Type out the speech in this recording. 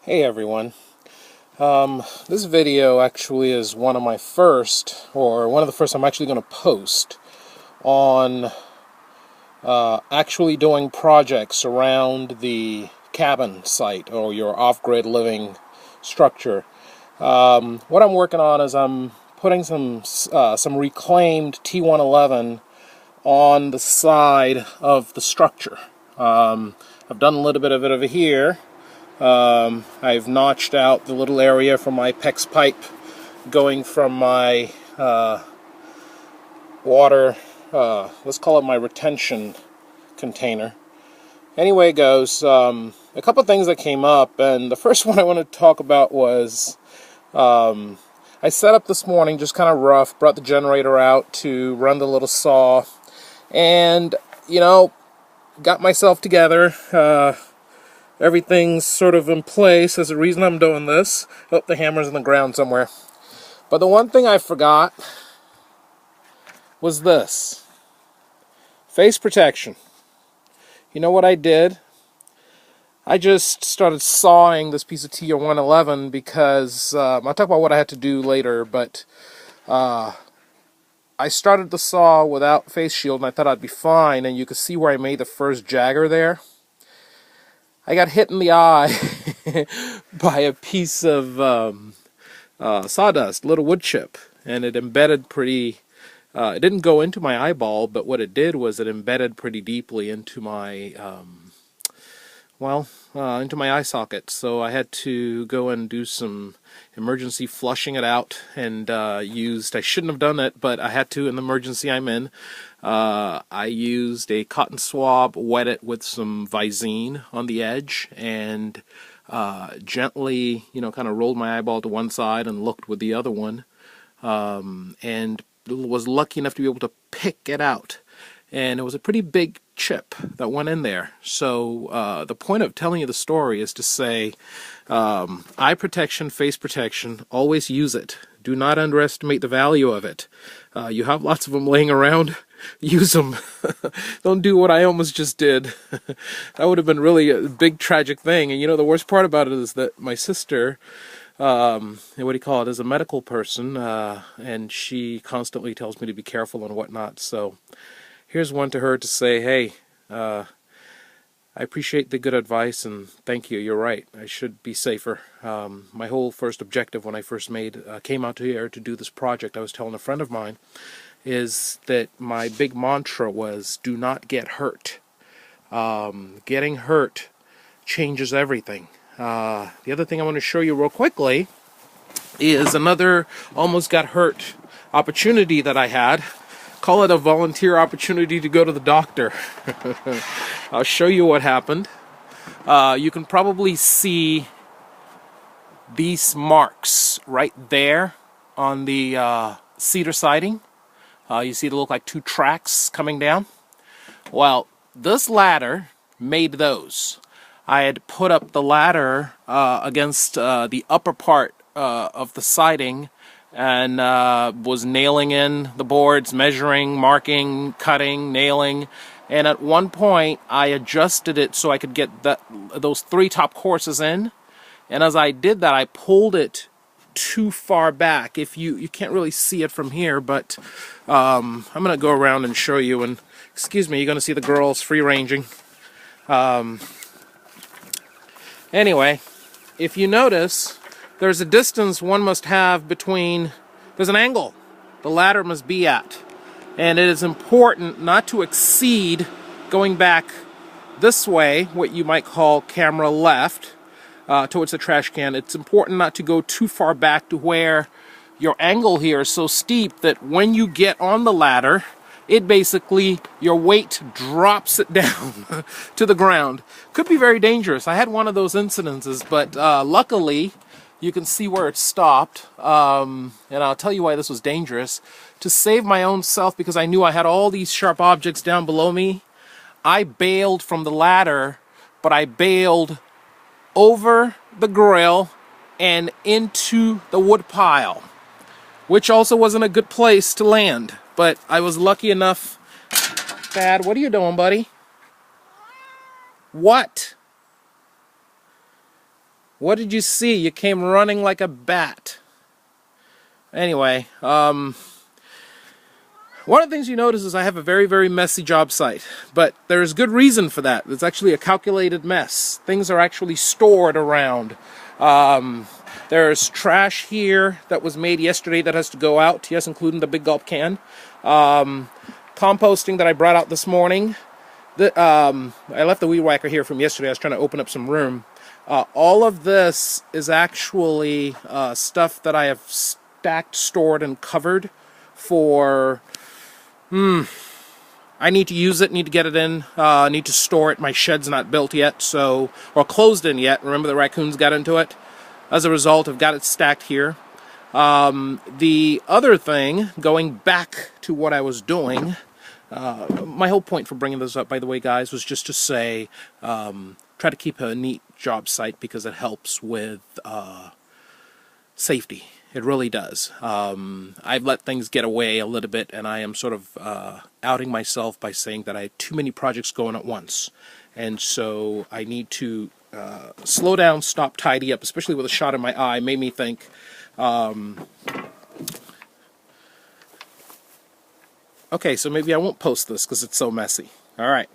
Hey everyone. This video actually is one of the first I'm actually going to post on actually doing projects around the cabin site or your off-grid living structure. What I'm working on is I'm putting some reclaimed T111 on the side of the structure. I've done a little bit of it over here. I've notched out the little area from my PEX pipe going from my water, let's call it my retention container. Anyway, it goes, a couple of things that came up, and the first one I want to talk about was I set up this morning just kind of rough, brought the generator out to run the little saw, and, got myself together. Everything's sort of in place. There's a reason I'm doing this. Oh, the hammer's in the ground somewhere. But the one thing I forgot was this. Face protection. You know what I did? I just started sawing this piece of T111 because, I'll talk about what I had to do later, but I started the saw without face shield and I thought I'd be fine, and you could see where I made the first jagger there. I got hit in the eye by a piece of sawdust, little wood chip, and it embedded pretty. It didn't go into my eyeball, but what it did was it embedded pretty deeply into my into my eye socket. So I had to go and do some emergency flushing it out, and I shouldn't have done it, but I had to in the emergency I'm in. I used a cotton swab, wet it with some Visine on the edge, and gently, kind of rolled my eyeball to one side and looked with the other one, and was lucky enough to be able to pick it out. And it was a pretty big chip that went in there. So the point of telling you the story is to say, eye protection, face protection, always use it. Do not underestimate the value of it. You have lots of them laying around. Use them. Don't do what I almost just did. That would have been really a big tragic thing. And the worst part about it is that my sister, is a medical person, and she constantly tells me to be careful and whatnot. So here's one to her to say, hey, I appreciate the good advice and thank you. You're right. I should be safer. My whole first objective when I first came out here to do this project, I was telling a friend of mine, is that my big mantra was do not get hurt. Getting hurt changes everything. The other thing I want to show you real quickly is another almost got hurt opportunity that I had. Call it a volunteer opportunity to go to the doctor. I'll show you what happened. You can probably see these marks right there on the cedar siding. You see they look like two tracks coming down. Well, this ladder made those. I had put up the ladder against the upper part of the siding, and was nailing in the boards, measuring, marking, cutting, nailing, and at one point I adjusted it so I could get those three top courses in, and as I did that I pulled it too far back. If you can't really see it from here, but I'm gonna go around and show you, and excuse me, you're gonna see the girls free ranging. Anyway, if you notice, there's a distance one must have between, there's an angle the ladder must be at, and it is important not to exceed going back this way, what you might call camera left, towards the trash can. It's important not to go too far back to where your angle here is so steep that when you get on the ladder, it basically, your weight drops it down to the ground. Could be very dangerous. I had one of those incidences, but luckily, you can see where it stopped, and I'll tell you why this was dangerous. To save my own self, because I knew I had all these sharp objects down below me, I bailed from the ladder, but I bailed over the grill and into the wood pile, which also wasn't a good place to land. But I was lucky enough. Dad, what are you doing, buddy? What? What did you see? You came running like a bat. Anyway, one of the things you notice is I have a very, very messy job site, but there's good reason for that. It's actually a calculated mess. Things are actually stored around. There's trash here that was made yesterday that has to go out, yes, including the big gulp can. Composting that I brought out this morning. I left the weed whacker here from yesterday. I was trying to open up some room. All of this is actually stuff that I have stacked, stored, and covered for... I need to use it, need to get it in, need to store it. My shed's not built yet, so, or closed in yet. Remember the raccoons got into it? As a result, I've got it stacked here. The other thing, going back to what I was doing, my whole point for bringing this up, by the way, guys, was just to say, try to keep a neat job site because it helps with safety. It really does. I've let things get away a little bit, and I am sort of outing myself by saying that I have too many projects going at once. And so I need to slow down, stop, tidy up, especially with a shot in my eye. Made me think, okay, so maybe I won't post this because it's so messy. All right.